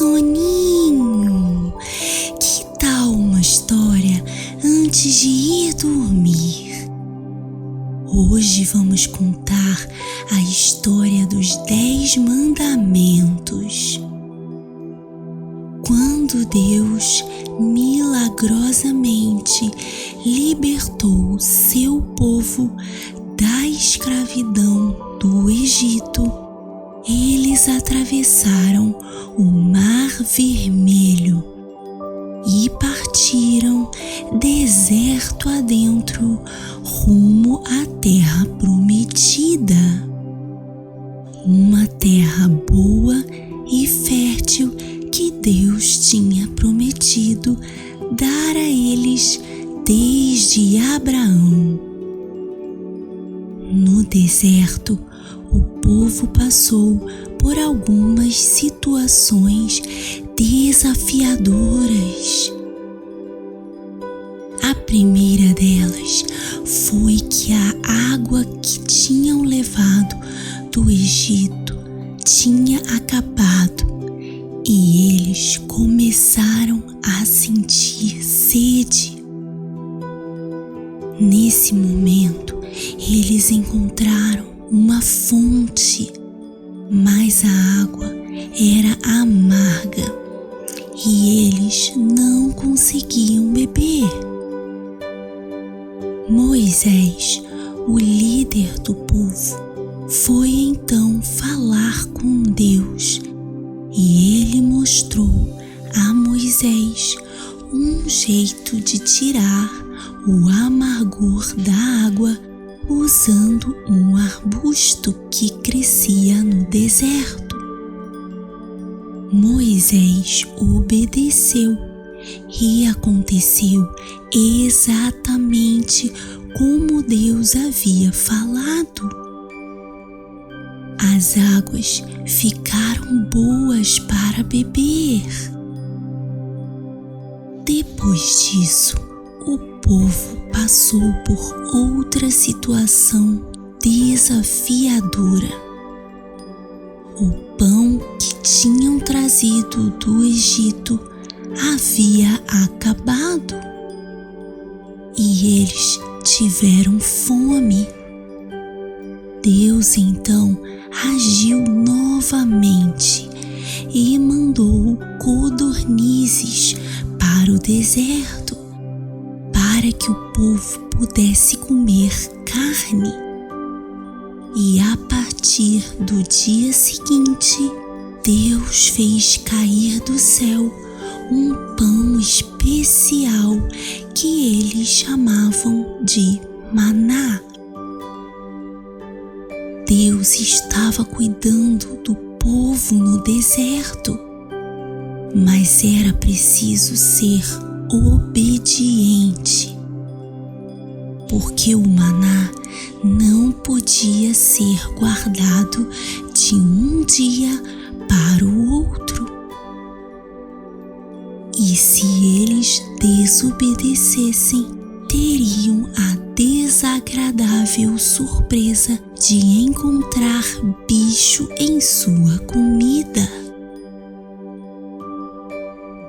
soninho. Que tal uma história antes de ir dormir? Hoje vamos contar a história dos 10 mandamentos. Quando Deus milagrosamente libertou seu povo da escravidão do Egito, eles atravessaram o Mar Vermelho e partiram deserto adentro rumo à Terra Prometida. Uma terra boa e fértil que Deus tinha prometido dar a eles desde Abraão. No deserto, o povo passou por algumas situações desafiadoras. A primeira delas foi que a água que tinham levado do Egito tinha acabado e eles começaram a sentir sede. Nesse momento, eles encontraram uma fonte, mas a água era amarga e eles não conseguiam beber. Moisés, o líder do povo, foi então falar com Deus e ele mostrou a Moisés um jeito de tirar o amargor da água usando um arbusto que crescia no deserto. Moisés obedeceu e aconteceu exatamente como Deus havia falado. As águas ficaram boas para beber. Depois disso, o povo passou por outra situação desafiadora. O pão que tinham trazido do Egito havia acabado e eles tiveram fome. Deus então agiu novamente e mandou codornizes para o deserto, para que o povo pudesse comer carne. E a partir do dia seguinte, Deus fez cair do céu um pão especial que eles chamavam de maná. Deus estava cuidando do povo no deserto, mas era preciso ser obediente, porque o maná não podia ser guardado de um dia para o outro. E se eles desobedecessem, teriam a desagradável surpresa de encontrar bicho em sua comida.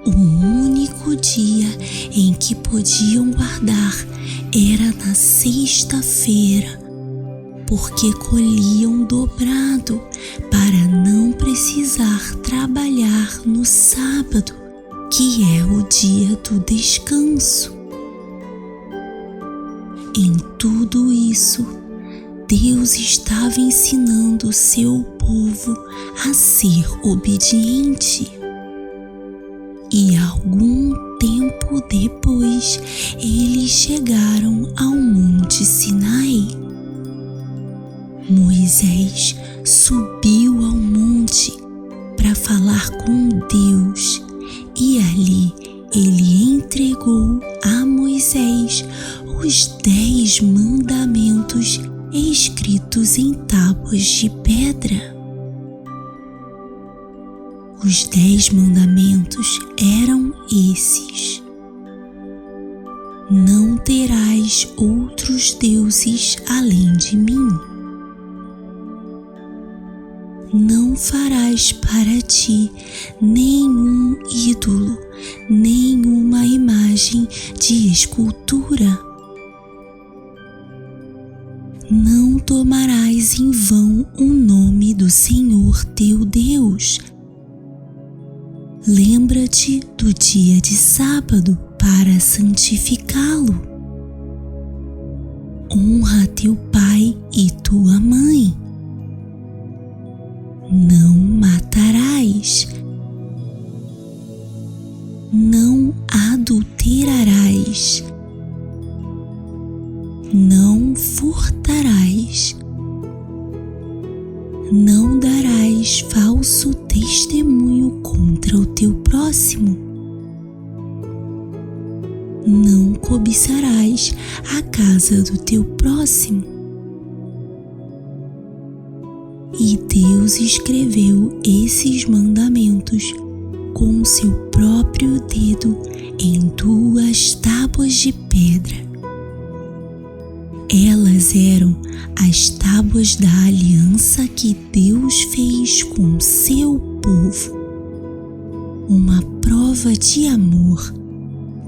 O único dia em que podiam guardar era na sexta-feira, porque colhiam dobrado para não precisar trabalhar no sábado, que é o dia do descanso. Em tudo isso, Deus estava ensinando seu povo a ser obediente. E algum tempo depois, eles chegaram ao Monte Sinai. Moisés subiu ao monte para falar com Deus e ali ele entregou a Moisés os 10 mandamentos escritos em tábuas de pedra. Os 10 mandamentos eram esses: não terás outros deuses além de mim. Não farás para ti nenhum ídolo, nenhuma imagem de escultura. Não tomarás em vão o nome do Senhor teu Deus. Lembra-te do dia de sábado para santificá-lo. Honra teu pai e tua mãe. Não matarás. Não adulterarás. Não furtarás. Não darás falso testemunho contra o teu próximo. Não cobiçarás a casa do teu próximo. E Deus escreveu esses mandamentos com seu próprio dedo em 2 tábuas de pedra. Elas eram as tábuas da aliança que Deus fez com seu povo. Uma prova de amor.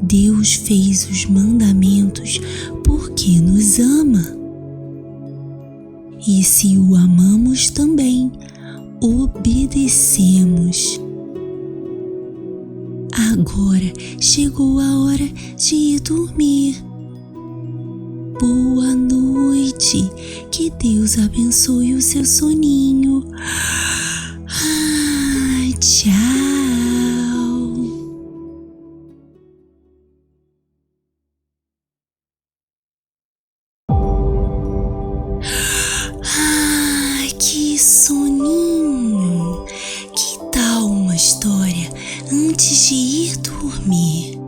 Deus fez os mandamentos porque nos ama. E se o amamos também, obedecemos. Agora chegou a hora de ir dormir. Boa noite, que Deus abençoe o seu soninho. Tchau. Que soninho. Que tal uma história antes de ir dormir?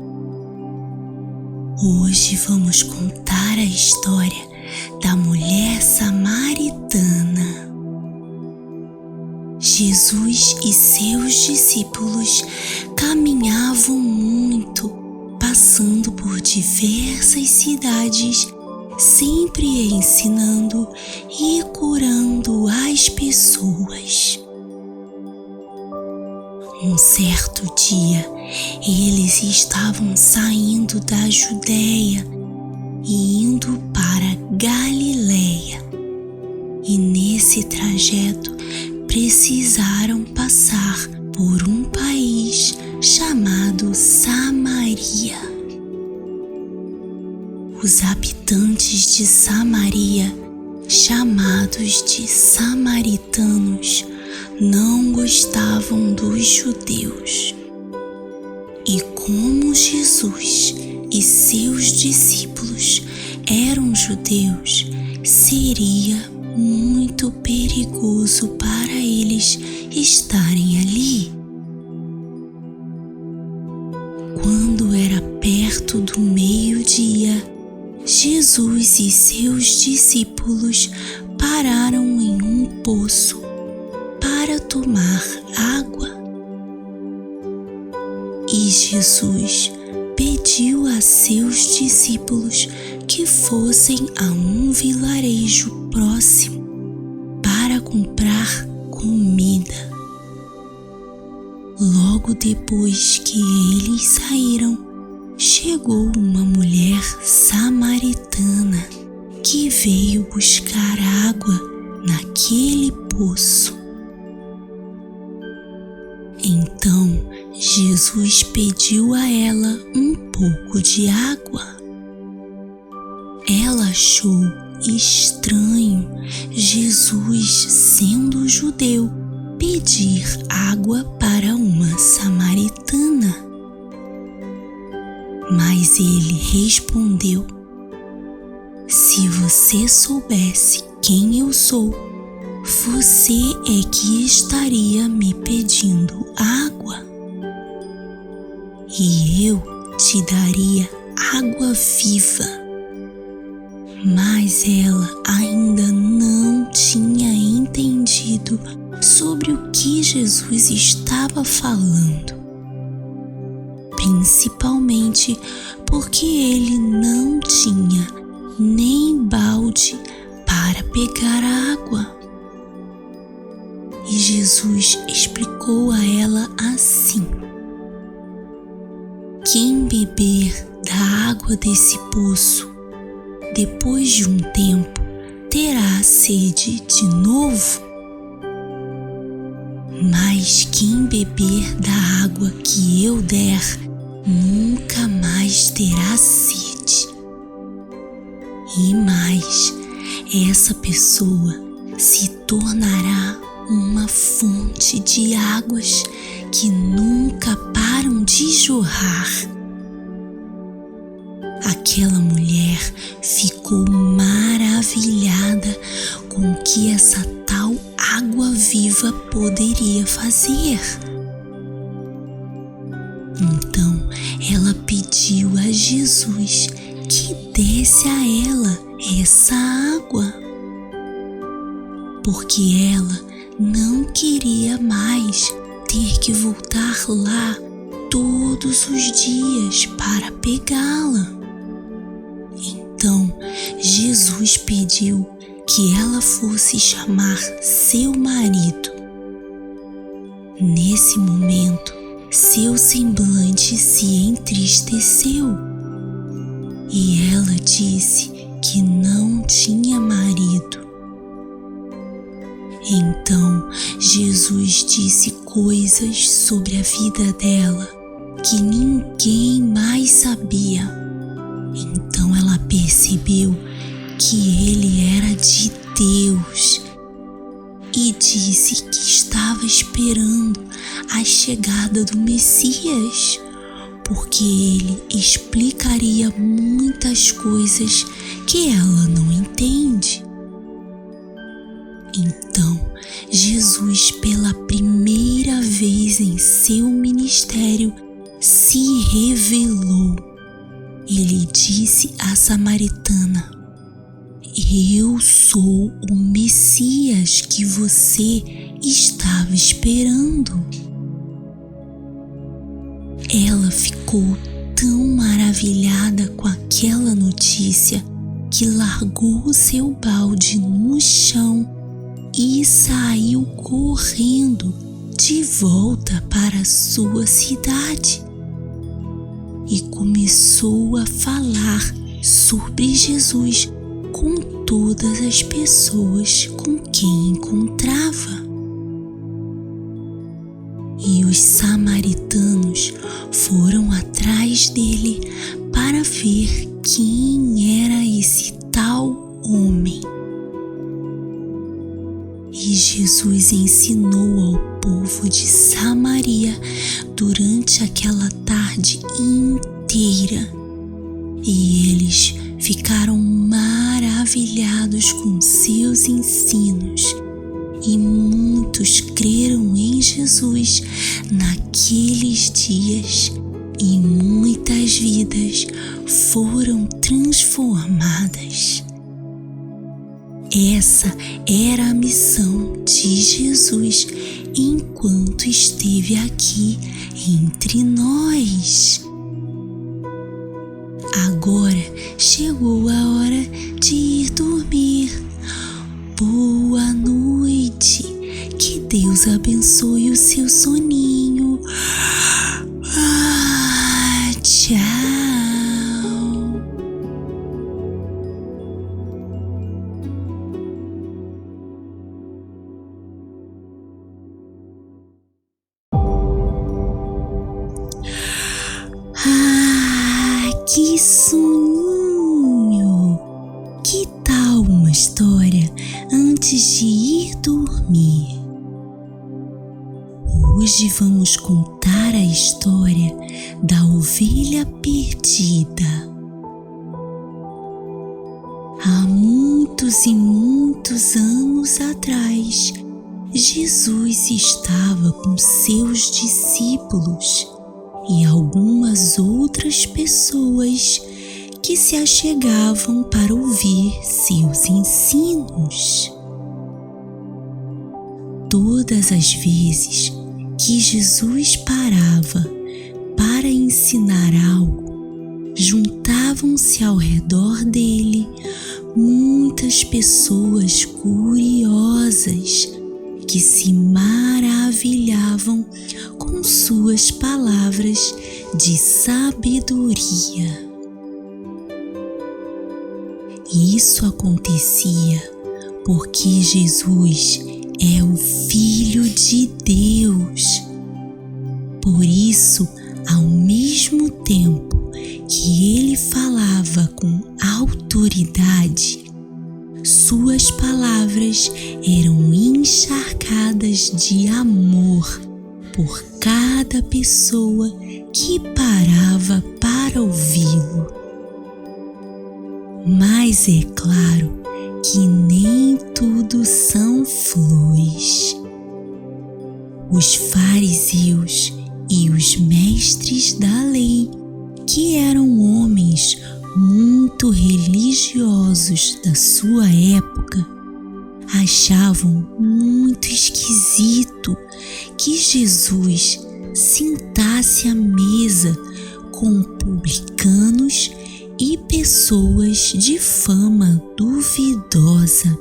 Hoje vamos contar a história da mulher samaritana. Jesus e seus discípulos caminhavam muito, passando por diversas cidades, sempre ensinando e curando as pessoas. Um certo dia, eles estavam saindo da Judéia e indo para Galileia. E nesse trajeto precisaram passar por um país chamado Samaria. Os habitantes de Samaria, chamados de samaritanos, não gostavam dos judeus. E como Jesus e seus discípulos eram judeus, seria muito perigoso para eles estarem ali. Quando era perto do meio-dia, Jesus e seus discípulos pararam em um poço para tomar água. E Jesus pediu a seus discípulos que fossem a um vilarejo próximo para comprar comida. Logo depois que eles saíram, chegou uma mulher samaritana que veio buscar água naquele poço. Então Jesus pediu a ela um pouco de água. Ela achou estranho Jesus, sendo judeu, pedir água para uma samaritana. Mas ele respondeu: se você soubesse quem eu sou, você é que estaria me pedindo água. E eu te daria água viva. Mas ela ainda não tinha entendido sobre o que Jesus estava falando, principalmente porque ele não tinha nem balde para pegar a água. E Jesus explicou a ela assim: quem beber da água desse poço, depois de um tempo, terá sede de novo. Mas quem beber da água que eu der, nunca mais terá sede. E mais, essa pessoa se tornará uma fonte de águas que nunca param de jorrar. Aquela mulher ficou maravilhada com o que essa tal água viva poderia fazer. Então ela pediu a Jesus que desse a ela essa água, porque ela não queria mais ter que voltar lá todos os dias para pegá-la. Então Jesus pediu que ela fosse chamar seu marido. Nesse momento, seu semblante se entristeceu e ela disse que não tinha marido. Então Jesus disse coisas sobre a vida dela que ninguém mais sabia. Então ela percebeu que ele era de Deus e disse que estava esperando a chegada do Messias, porque ele explicaria muitas coisas que ela não entende. Então, Jesus, pela primeira vez em seu ministério, se revelou. Ele disse à samaritana: eu sou o Messias que você estava esperando. Ela ficou tão maravilhada com aquela notícia que largou o seu balde no chão e saiu correndo de volta para a sua cidade. E começou a falar sobre Jesus com todas as pessoas com quem encontrava. E os samaritanos foram atrás dele para ver quem era esse tal homem. E Jesus ensinou ao povo de Samaria durante aquela tarde inteira. E eles ficaram maravilhados com seus ensinos. E muitos creram em Jesus naqueles dias. E muitas vidas foram transformadas. Essa era a missão de Jesus enquanto esteve aqui entre nós. Agora chegou a hora de ir dormir. Boa noite. Que Deus abençoe o seu soninho. Tchau. Que soninho! Que tal uma história antes de ir dormir? Hoje vamos contar a história da ovelha perdida. Há muitos e muitos anos atrás, Jesus estava com seus discípulos e algumas outras pessoas que se achegavam para ouvir seus ensinos. Todas as vezes que Jesus parava para ensinar algo, juntavam-se ao redor dele muitas pessoas curiosas que que se maravilhavam com suas palavras de sabedoria. Isso acontecia porque Jesus é o Filho de Deus. Por isso, ao mesmo tempo que ele falava com autoridade, suas palavras eram encharcadas de amor por cada pessoa que parava para ouvi-lo. Mas é claro que nem tudo são flores. Os fariseus e os mestres da lei, que eram homens muito religiosos da sua época, achavam muito esquisito que Jesus sentasse à mesa com publicanos e pessoas de fama duvidosa.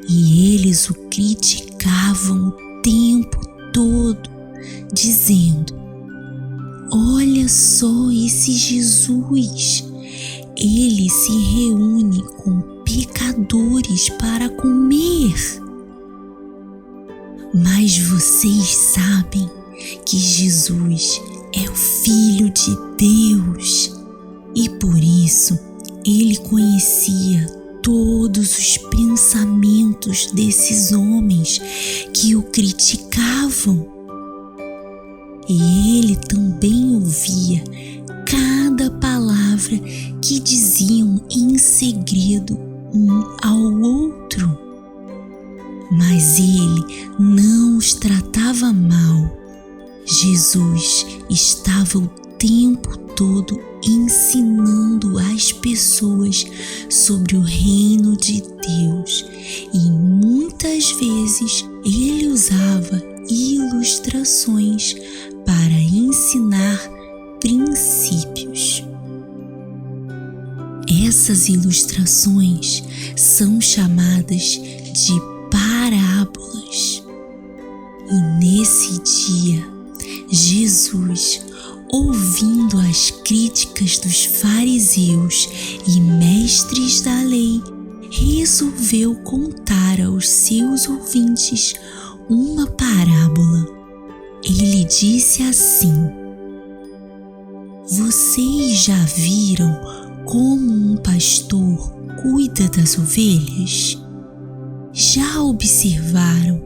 E eles o criticavam o tempo todo, dizendo: olha só esse Jesus, ele se reúne com pecadores para comer. Mas vocês sabem que Jesus é o Filho de Deus e por isso ele conhecia todos os pensamentos desses homens que o criticavam. E ele também ouvia cada palavra que diziam em segredo um ao outro. Mas ele não os tratava mal. Jesus estava o tempo todo ensinando as pessoas sobre o reino de Deus e muitas vezes ele usava ilustrações para ensinar princípios. Essas ilustrações são chamadas de parábolas. E nesse dia, Jesus, ouvindo as críticas dos fariseus e mestres da lei, resolveu contar aos seus ouvintes uma parábola. Ele disse assim: vocês já viram como um pastor cuida das ovelhas? Já observaram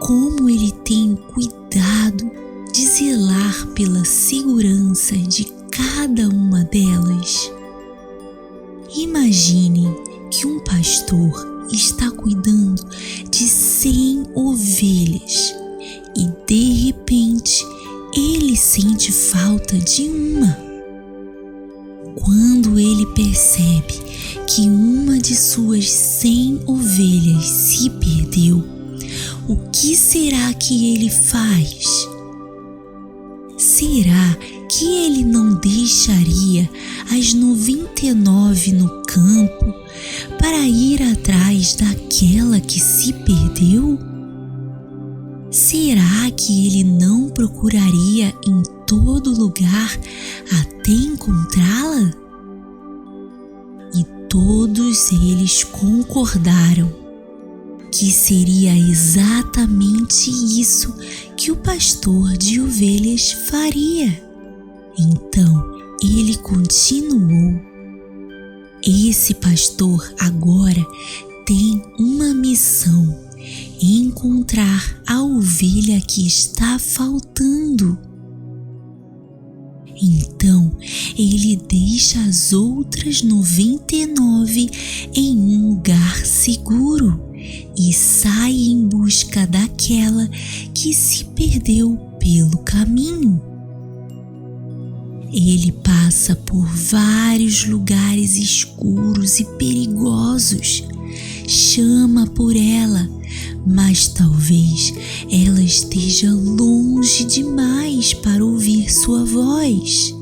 como ele tem o cuidado de zelar pela segurança de cada uma delas? Imaginem que um pastor está cuidando de 100 ovelhas e de repente ele sente falta de uma. Quando ele percebe que uma de suas 100 ovelhas se perdeu, o que será que ele faz? Será que ele não deixaria as 99 no campo para ir atrás daquela que se perdeu? Será que ele não procuraria em todo lugar até encontrá-la? E todos eles concordaram que seria exatamente isso que o pastor de ovelhas faria. Então ele continuou: esse pastor agora tem uma missão: encontrar a ovelha que está faltando. Então ele deixa as outras 99 em um lugar seguro e sai em busca daquela que se perdeu pelo caminho. Ele passa por vários lugares escuros e perigosos, chama por ela, mas talvez ela esteja longe demais para ouvir sua voz.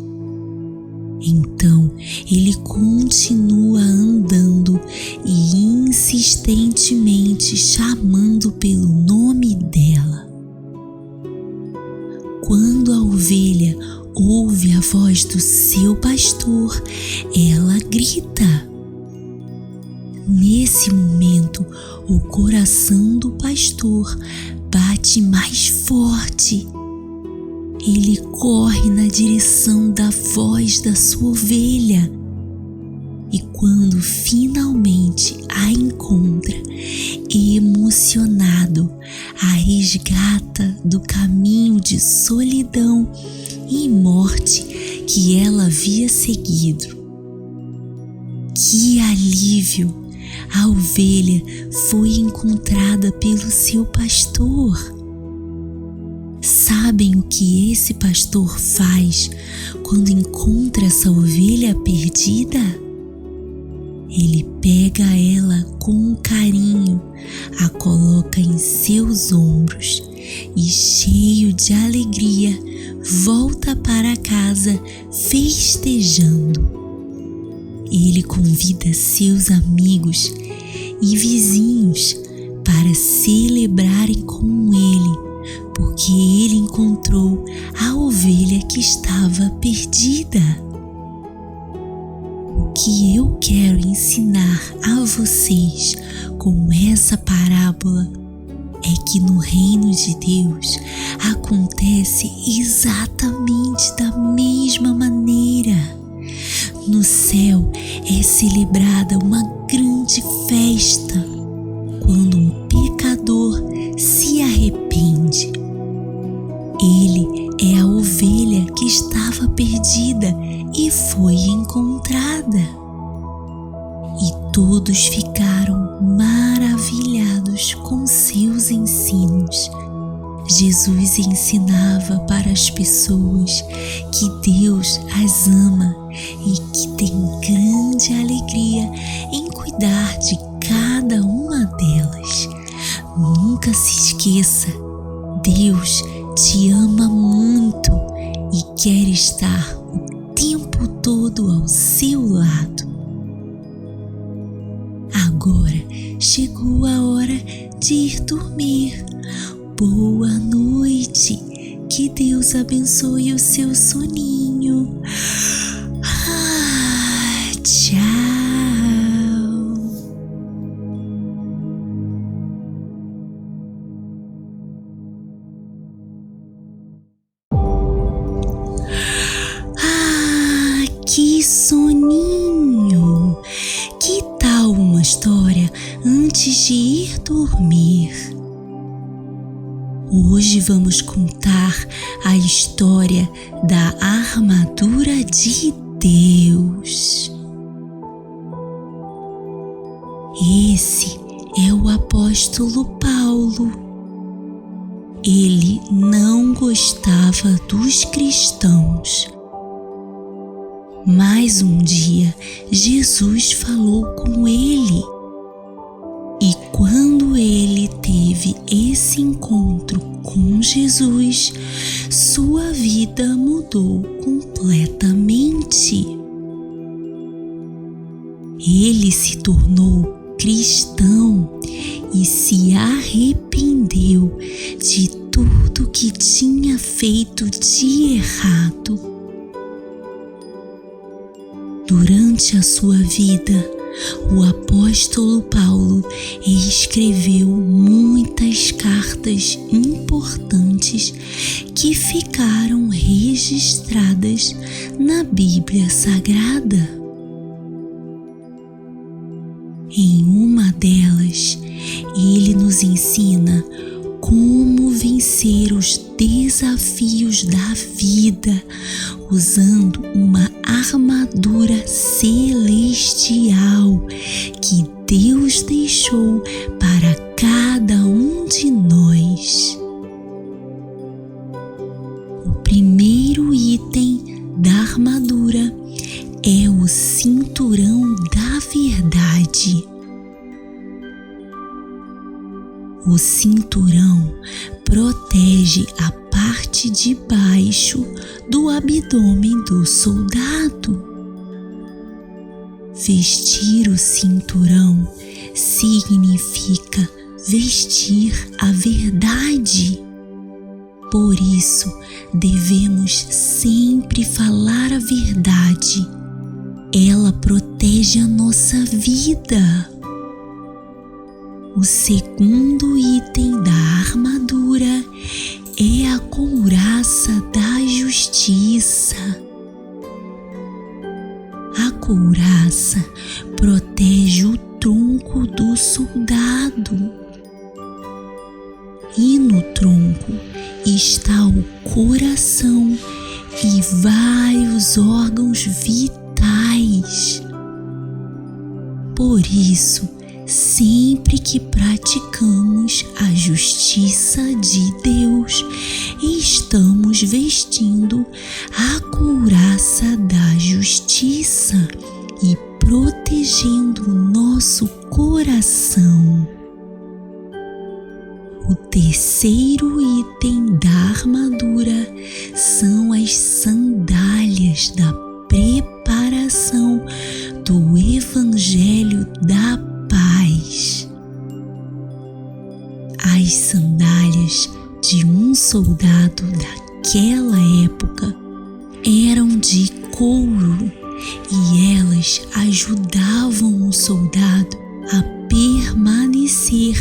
Então ele continua andando e insistentemente chamando pelo nome dela. Quando a ovelha ouve a voz do seu pastor, ela grita. Nesse momento, o coração do pastor bate mais forte. Ele corre na direção da voz da sua ovelha e quando finalmente a encontra, emocionado, a resgata do caminho de solidão e morte que ela havia seguido. Que alívio! A ovelha foi encontrada pelo seu pastor. Sabem o que esse pastor faz quando encontra essa ovelha perdida? Ele pega ela com carinho, a coloca em seus ombros e, cheio de alegria, volta para casa festejando. Ele convida seus amigos e vizinhos para celebrarem com ele, porque ele encontrou a ovelha que estava perdida. O que eu quero ensinar a vocês com essa parábola é que no reino de Deus acontece exatamente da mesma maneira. No céu é celebrada uma grande festa quando um pecador se arrepende. Ele é a ovelha que estava perdida e foi encontrada. E todos ficaram maravilhados com seus ensinos. Jesus ensinava para as pessoas que Deus as ama e que tem grande alegria em cuidar de cada uma delas. Nunca se esqueça, Deus te ama muito e quer estar o tempo todo ao seu lado. Agora chegou a hora de ir dormir. Boa noite, que Deus abençoe o seu soninho. Tchau. Que soninho! Que tal uma história antes de ir dormir? Hoje vamos contar a história da armadura de Deus. Esse é o apóstolo Paulo. Ele não gostava dos cristãos. Mas um dia Jesus falou com ele. E quando ele teve esse encontro com Jesus, sua vida mudou completamente. Ele se tornou cristão e se arrependeu de tudo que tinha feito de errado. Durante a sua vida, o apóstolo Paulo escreveu muitas cartas importantes que ficaram registradas na Bíblia Sagrada. Em uma delas, ele nos ensina como vencer os desafios da vida usando uma armadura celestial que Deus deixou para cada um de nós. O primeiro item da armadura é o cinturão da verdade. O cinturão protege a parte de baixo do abdômen do soldado. Vestir o cinturão significa vestir a verdade. Por isso, devemos sempre falar a verdade. Ela protege a nossa vida. O segundo item da armadura é a couraça da justiça. A couraça protege o tronco do soldado. E no tronco está o coração e vários órgãos vitais. Por isso, sempre que praticamos a justiça de Deus, estamos vestindo a couraça da justiça e protegendo nosso coração. O terceiro item da armadura são as sandálias da preparação do Evangelho da Paz. As sandálias de um soldado daquela época eram de couro e elas ajudavam o soldado a permanecer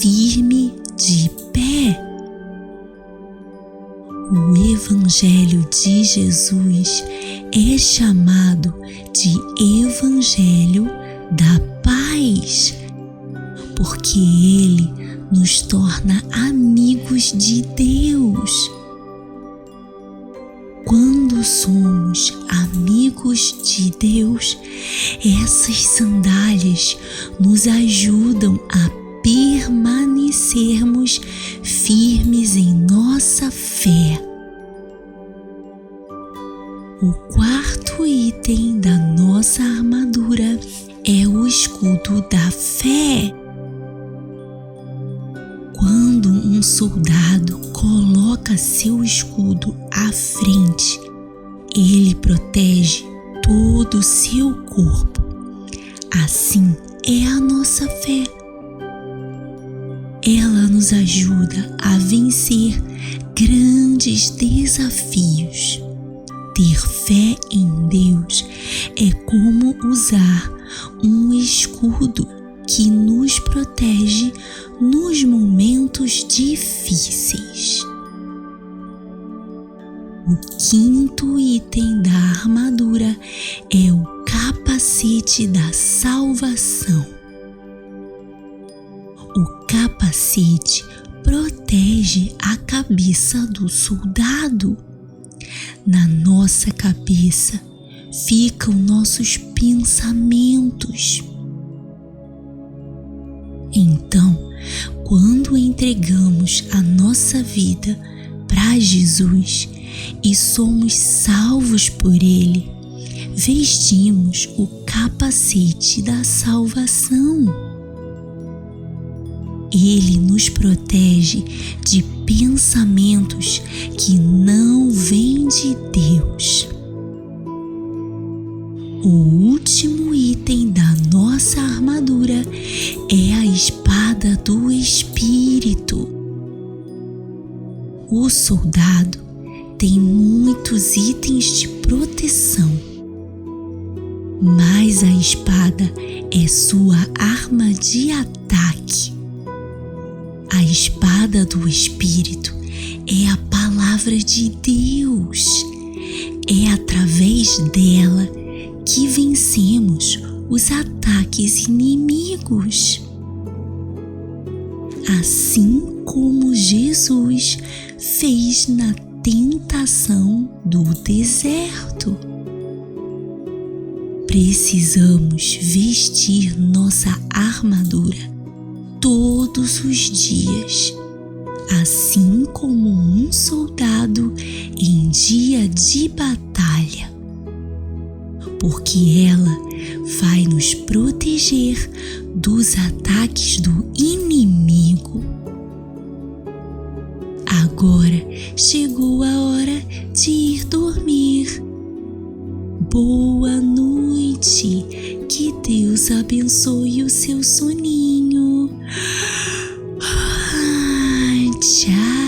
firme de pé. O Evangelho de Jesus é chamado de Evangelho da Paz, porque ele nos torna amigos de Deus. Quando somos amigos de Deus, essas sandálias nos ajudam a permanecermos firmes em nossa fé. O quarto item da nossa armadura é o escudo da fé. Quando um soldado coloca seu escudo à frente, ele protege todo o seu corpo. Assim é a nossa fé. Ela nos ajuda a vencer grandes desafios. Ter fé em Deus é como usar um escudo que nos protege nos momentos difíceis. O quinto item da armadura é o capacete da salvação. O capacete protege a cabeça do soldado. Na nossa cabeça ficam nossos pensamentos. Então, quando entregamos a nossa vida para Jesus e somos salvos por Ele, vestimos o capacete da salvação. Ele nos protege de pensamentos que não vêm de Deus. O último item da nossa armadura é a espada do Espírito. O soldado tem muitos itens de proteção, mas a espada é sua arma de ataque. A espada do Espírito é a palavra de Deus. É através dela que vencemos os ataques inimigos. Assim como Jesus fez na tentação do deserto. Precisamos vestir nossa armadura todos os dias, assim como um soldado em dia de batalha, porque ela vai nos proteger dos ataques do inimigo. Agora chegou a hora de ir dormir. Boa noite, Que Deus abençoe o seu soninho. Tchau.